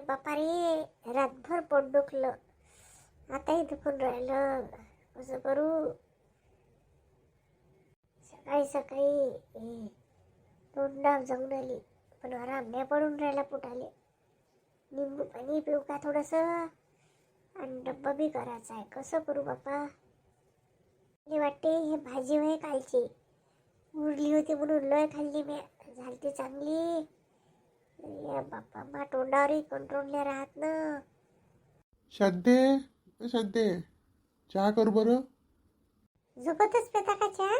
बापा रे, रातभर पोट दुखलं, आताही दुखून राहिलं. कसं करू? सकाळी सकाळी तोंडाव जाऊन आली, पण आराम नाही पडून राहिला पोटाले. निंबू पाणी पिऊ का थोडंसं? आणि डब्बा बी करायचा आहे. कसं करू बापा? मला वाटते हे भाजी होय कालची उरली होती म्हणून लय खाल्ली मी. झालती चांगली. या बापा, मा तोंडावरही कंट्रोल नाही राहत ना. शांते, शांते, चहा कर बरं. झोपतच पेता का चहा?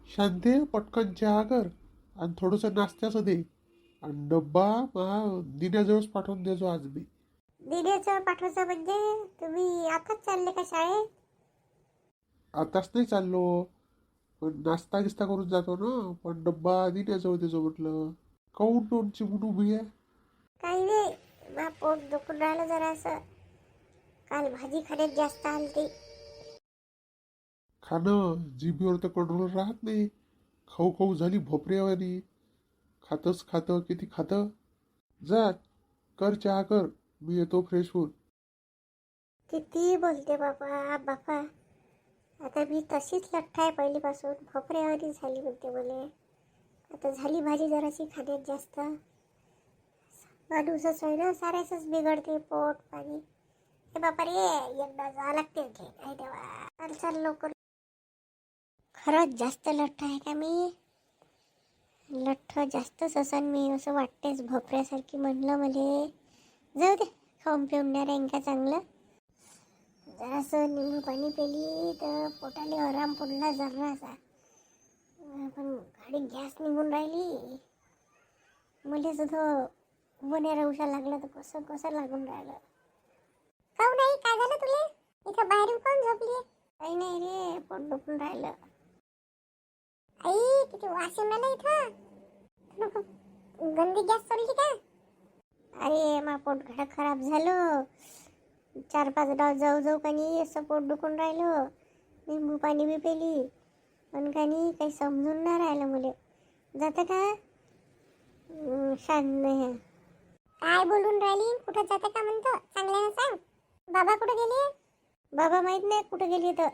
शांते, पटकन चहा कर आणि थोडंसं नाश्त्याचं दे. आणि डब्बा दिन्याजवळच पाठवून देजो आज मी. दिनेचं पाठवायचं म्हणजे तुम्ही आताच चालले का शाळेत? आताच नाही चाललो, पण नाश्ता गिस्ता करून जातो ना. पण डब्बा दिन्याजवळ देजो म्हटलं. काऊन दोनची म्हणून उभी आहे? काही नाही, मा पोट दुखून राहिलं जरासं. काल भाजी खाण्यात जास्त आलती. खाणं जिभेवर तर कंट्रोल राहत नाही. खाऊ खाऊ झाली भोपऱ्यावानी. खातच खातं, किती खातं. जा कर चहा कर, मी येतो फ्रेश होऊन. किती बोलते बाबा बापा. आता मी तशीच लठ्ठ आहे पहिलीपासून. भोपऱ्यावानी झाली म्हणते मला. आता झाली भाजी जराशी खाण्यात जास्त. माणूसच आहे ना, साऱ्याच बिघडते पोट पाणी. हे बापा रे, एकदा जावं लागते. काय देवा, चाल चाल लवकर. खरंच जास्त लठ्ठ आहे का मी? लठ्ठ जास्तच असन मी, असं वाटतेच भोपऱ्यासारखी. म्हणलं मले जाऊ दे, खाऊन पिऊन नाही राहीन का चांगलं. जरासं निंबू पाणी पेली तर पोटाले आराम पडला जरासा. पण गाडी गॅस निघून राहिली. मला सुद्धा उभं नाही राहूशा लागलं तर कसं कसं लागून राहिलं. काहून नाही, काय झालं तुले? इथं बाहेरून कोण झोपली? काही नाही रे, पोट दुखून राहिलं. आई, किती वास येऊन राहिला इथं. गंदी गॅस सोडली का? अरे मा पोट खराब झालं. 4-5 डाव जाऊ जाऊ कानी असं पोट दुखून राहिलं. निंबू पाणी बी पेली, पण काही समजून नाही राहिलं मला. जातं का? शांत नाही. काय बोलून राहिली? कुठं जातं का म्हणतो? चांगल्यानं सांग. बाबा कुठे गेले? बाबा माहित नाही कुठे गेली. तर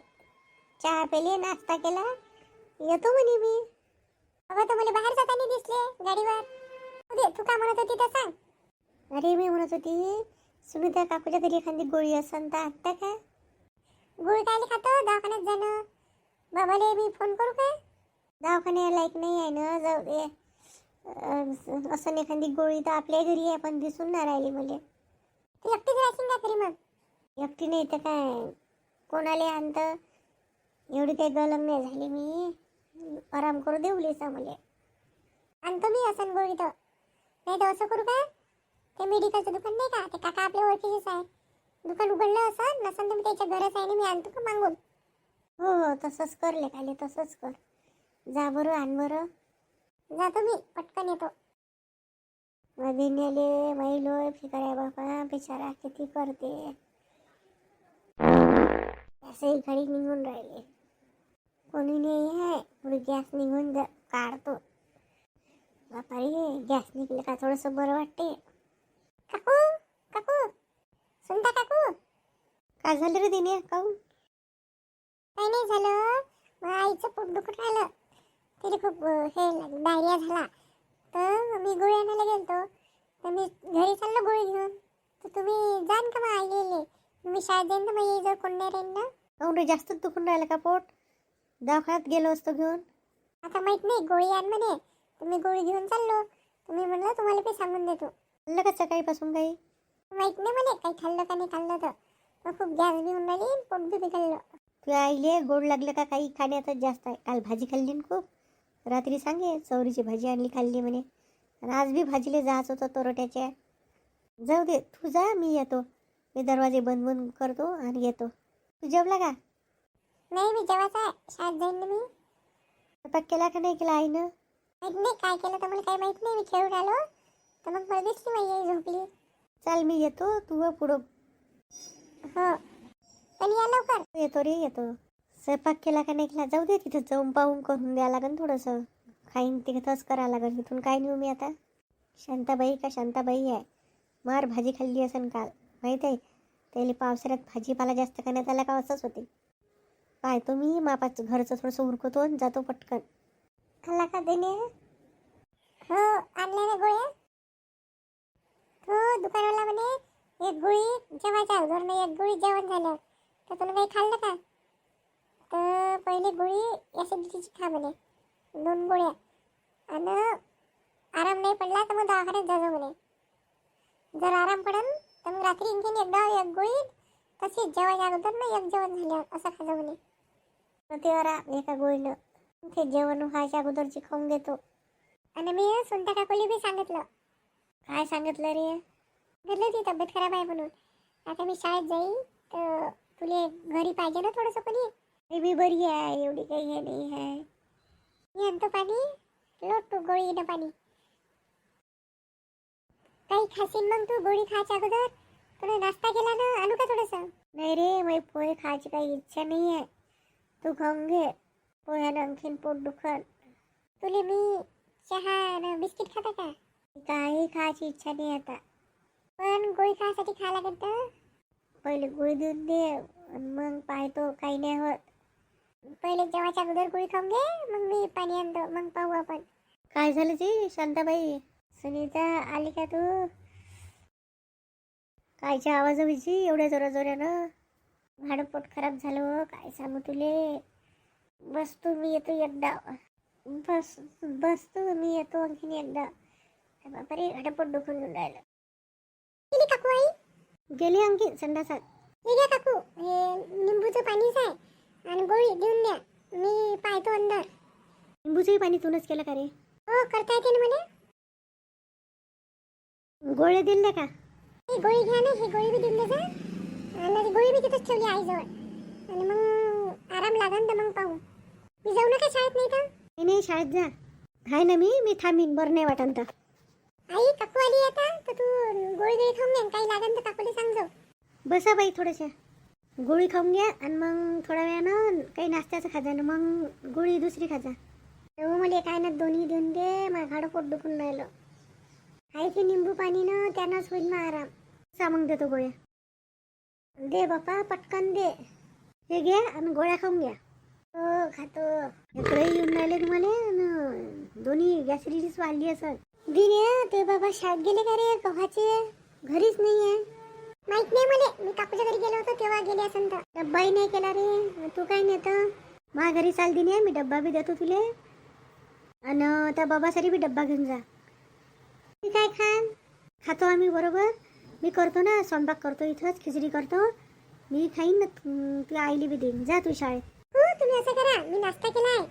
चहा पेली, नाश्ता केला, येतो म्हणे मी. बाबा तर मला बाहेर जाताना दिसले गाडीवर. तू का म्हणत होती तर सांग. अरे मी म्हणत होती, सुनीता काकूच्या घरी एखादी गोळी असन तर आता का? गोळी काय खातो? दवाखान्यात जाणं. बाबाले मी फोन करू का? दवाखान्यात लायक नाही आहे ना, जाऊ दे. असं एखादी गोळी तर आपल्या घरी आहे, पण दिसून नाही राहिली मला. तू एकटीच राहशील का तरी मग? एकटी नाही तर काय, कोणाला आणतं? एवढी काही गलम नाही झाली मी. आराम करू देऊलीस मला. आणतो मी असं गोळी तर. नाही तर असं करू का, ते मेडिकलचं दुकान नाही का, ते काका आपल्या ओळखीचेच आहे. दुकान उघडलं असं नसन तर मी त्याच्या घरात आहे ना, मी आणतो का मागून. हो हो, तसंच कर लेखाले, तसंच कर. जा बरं, आण बरं. जातो मी, पटकन येतो. दिनेले महिलो फिकर आहे बापा, बिचारा किती करते. असंही गाडी निघून राहिले, कोणी नाही आहे. पुढे गॅस निघून काढतो. बापा रे, गॅस निघले का थोडंसं बरं वाटते. काकू, काकू, सुनता काकू. काय झालं रे दिने, काहून? काही नाही झालं, मग आईचं पोट दुखत राहिलं. तिला खूप डायरिया झाला, तर मी गोळी आणायला गेलतो. तर मी घरी चाललो गोळी घेऊन. तर तुम्ही जाण का मग आईले? मी शाळेत जाईन तर मग जर कोण नाही राहीन ना. काहून रे, जास्तच दुखून राहिलं का पोट? दवाखान्यात गेलो असतो घेऊन. आता माहित नाही, गोळी आण म्हणे, तर मी गोळी घेऊन चाललो. तुम्ही म्हणलं तुम्हाला काही सांगून देतो. खाल्लं का सकाळीपासून काही? माहित नाही मला काही खाल्लं का नाही खाल्लं तर. मग खूप गॅस बी होऊन राहिली, पोट बी बिघडलं. तुझ्या आईले गोड लागलं का काही? खाण्यातच जास्त आहे. काल भाजी खाल्ली ना खूप. रात्री सांगे चवरीची भाजी आणली, खाल्ली म्हणे. आणि आज बी भाजीला जायचं होतं तोरट्याच्या. जाऊ दे, तू जा, मी येतो. मी दरवाजे बंद बंद करतो आणि येतो. तू जेवला का? नाही, मी जेवायचं आहे, शाळेत जाईन ना मी. स्वयंपाक केला का नाही केला आईनं? माहित नाही काय केलं तर मला काही माहित नाही. मी खेळून आलो तर मग मला दिसली माझी आई झोपली. चाल, मी येतो, तू पुढं. हो, पण या लवकर. येतो रे, येतो. स्वयंपाक केला का नाही केला? जाऊ दे, तिथं जाऊन पाहून करून द्यावं लागेल थोडंसं. खाईन तिथंच करावं लागेल. इथून काय नेऊ मी आता? शांताबाई का शांताबाई आहे, मार भाजी खाल्ली असन काल माहीत आहे. त्याला पावसाळ्यात भाजीपाला जास्त करण्यात आला का असंच होते. पाय तुम्ही मापाचं घरचं थोडंसं उरकतो आणि जातो पटकन. खाल्ला का देणे? हो आणल्या ना गोळ्या. हो दुकानवाला म्हणे एक गोळी जेवायच्या अगोदर नाही, एक गोळी जेवण झालं तर तुला काही खाल्लं का? तर पहिली गोळी ॲसिडिटीची खा म्हणे, 2 गोळ्या, आणि आराम नाही पडला तर मग दवाखान्यात जाजो म्हणे. जर आराम पडन तर मग रात्री आणखीन एकदा एक गोळी तशीच जेवायच्या अगोदर ना एक जेवण झाल्यावर असं खाजो म्हणे. मग ते आराम एका गोळीनं ते जेवण व्हायच्या अगोदरची खाऊन घेतो. आणि मी सुनता काकोली बी सांगितलं. काय सांगितलं रे? म्हटलं ती तब्येत खराब आहे म्हणून. आता मी शाळेत जाईन तर तुला घरी पाहिजे ना थोडंसं कोणी. मी बी बरी आहे, एवढी काही हे नाही आहे. मी आणतो पाणी, लोटतो गोळीनं पाणी. काही खाशील मग तू गोळी खायच्या अगोदर? तुला नाश्ता केला ना, आणू का थोडंसं? नाही रे, माझी पोहे खायची काही इच्छा नाही आहे. तू खाऊन घे, पोह्यानं आणखीन पोट दुखन. तुला मी चहा आणि बिस्किट खाता का? काही खायची इच्छा नाही आता. पण गोळी खायसाठी खा लागेल तर पहिले गोळी देऊन दे, मग पाहतो काही नाही होत. पहिले जेवायच्या अगोदर गोळी खाऊन घे, मग मी पाणी आणतो, मग पाहू आपण. काय झालं जी शांताबाई? सुनीता आली का तू? कायच्या आवाज व्हायची एवढ्या जोराजोऱ्यानं? भाडं पोट खराब झालं हो, काय सांगू तुले. बस तू, मी येतो एकदा. बस तू, मी येतो आणखीन एकदा. बापरे, घाटपोट दुखून येऊन राहिलं. गेली काकू आई? गेली आणखी संडासात. हे घ्या काकू, हे निंबूचं पाणीच आहे आणि गोळी देऊन द्या, मी पाहतो अंदर. निंबूचंही पाणी तूनच केलं का रे? हो करता येते ना मला. गोळ्या दिल्या का? ही गोळी घ्या ना, ही गोळी बी देऊन द्या जा. आणि ती गोळी बी तिथंच ठेवली आईजवळ. आणि मग आराम लागन तर मग पाहू. मी जाऊ नका शाळेत नाही तर? नाही शाळेत जा. हाय ना मी थांबीन, बरं नाही वाटन तर. आई काकू आली आता तर तू गोळी गोळी खाऊन घ्या, काही लागन तर काकूला सांगजो. बसा बाई, थोडंसं गोळी खाऊन घ्या आणि मग थोड्या वेळानं काही नाश्त्याचं खाजा ना, मग गोळी दुसरी खाजा. हो मला काय ना दोन्ही देऊन दे, माझं घाडं पोट दुखून राहिलं. आहे ते निंबू पाणी ना, त्यानंच होईल मग आराम. मग देतो गोळ्या. दे बापा पटकन दे. हे घ्या आणि गोळ्या खाऊन घ्या. हो खातो. इकडे येऊन राहिले तुम्हाला, दोन्ही गॅसरीचीच वाढली असं. दिने ते बाबा शाळेत गेले का रे कव्हाचे? घरीच नाही आहे. माहित नाही मला, मी काकूच्या घरी गेलो होतो तेव्हा गेले असेल तर. डब्बाही नाही केला रे. तू काय नेतं? माझ्या घरी चाल दिने, मी डब्बा बी देतो तुले. आणि त्या बाबासाठी बी डब्बा घेऊन जा. मी काय खातो आम्ही बरोबर. मी करतो ना स्वयंपाक, करतो इथंच खिचडी करतो. मी खाईन ना, तुला आईली बी देईन. जा तू शाळेत. हो तुम्ही असं करा, मी नाश्ता केला आहे,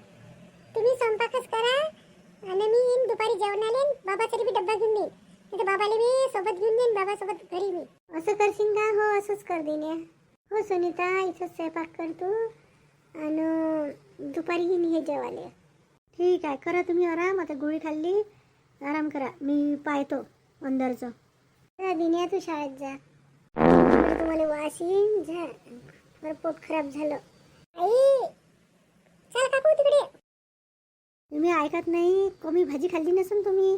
तुम्ही स्वयंपाकच करा आणि मी येईन दुपारी जेवणाला. बाबासाठी बी डब्बा घेऊन देईन, नाही बाबाला मी सोबत घेऊन देईन, बाबासोबत घरी मी. असं करशील का? हो असंच कर देईन. हो सुनीता, इथंच स्वयंपाक करतो आणि दुपारी येईन हे जेवायला. ठीक आहे, करा तुम्ही आराम. आता गोळी खाल्ली, आराम करा. मी पाहतो अंदरचं. दिन्या तू शाळेत जा, तुम्हाला वास येईन. जा, बरं पोट खराब झालं. आई चल काकू तिकडे. तुम्ही ऐकत नाही, कमी भाजी खाल्ली नसून तुम्ही.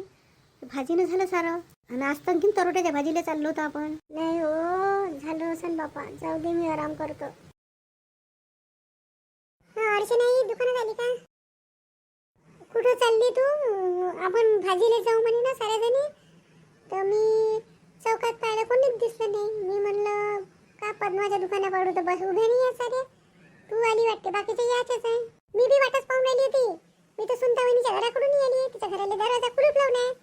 भाजीनं झालं सारं. आणि आज तर आणखीन तरोट्याच्या भाजीला चाललो होतो आपण. नाही हो, झालं असेल बापा. जाऊ दे, मी आराम करतो. अर्चना आई दुकानात आली का? कुठं चालली तू? आपण भाजीला जाऊ म्हणे ना साऱ्या जणी. तर मी चौकात पाहिलं, कोणीच दिसलं नाही. मी म्हणलं का पद्माच्या दुकानापाडू तर बस उभ्या नाही आहे सारे. तू आली वाटते, बाकीचे यायचेच आहे. मी बी वाटच पाहून राहिली होती. मी तर सुनता वहिनीच्या घराकडून आली, तिच्या घराला दरवाजा कुलूप लावून आहे.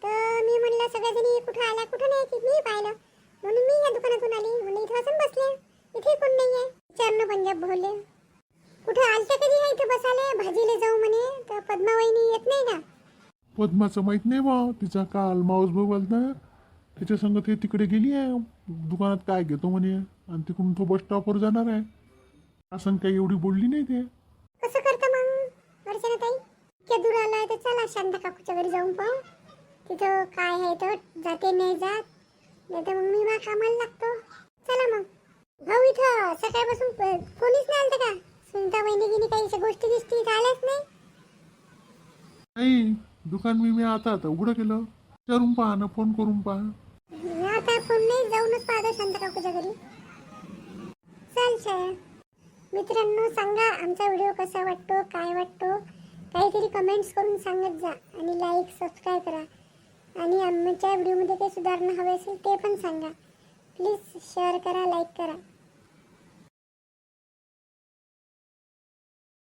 तर मी म्हणलं सगळ्याजणी कुठं आल्या कुठं नाही, की मी पाहिलं म्हणून मी या दुकानातून आली. म्हणलं इथं असं बसले, इथे कोण नाही आहे. विचारणं पंजाब बोलले. कुठं आलते कधी आहे इथं बसाले? भाजीला जाऊ म्हणे तर पद्मा वहिनी येत नाही का? पद्माचं माहित नाही बा. तिचा काल माऊस भाऊ आलता, त्याच्या संग ते तिकडे गेली आहे दुकानात, काय घेतो म्हणे, आणि तिकडून तो बस स्टॉपवर जाणार आहे. असं काही एवढी बोलली नाही ते. कसं करतं मग अर्चना ताई? इतक्या दूर आलाय तर चला शांता काकूच्या घरी जाऊन पाहू. तिथं काय आहे तर जाते नाही जात, नाही तर मग मी मा कामाला लागतो. चला मग. भाऊ इथं सकाळपासून फोनच नाही आलता का? सुनीता वहिनी काही गोष्टी दिसती आल्याच नाही. नाही, दुकान मी आता उघडं केलं. विचारून पहा ना, फोन करून पहा. आता फोन नाही, जाऊनच पाहतो शांता काकूच्या घरी. चल छाया. मित्रांनो, सांगा आमचा व्हिडिओ कसा वाटतो, काय वाटतो, काहीतरी कमेंट्स करून सांगत जा. आणि लाईक सबस्क्राईब करा. आणि आमच्या व्हिडिओमध्ये काही सुधारणा हवी असेल ते पण सांगा. प्लीज शेअर करा, लाईक करा.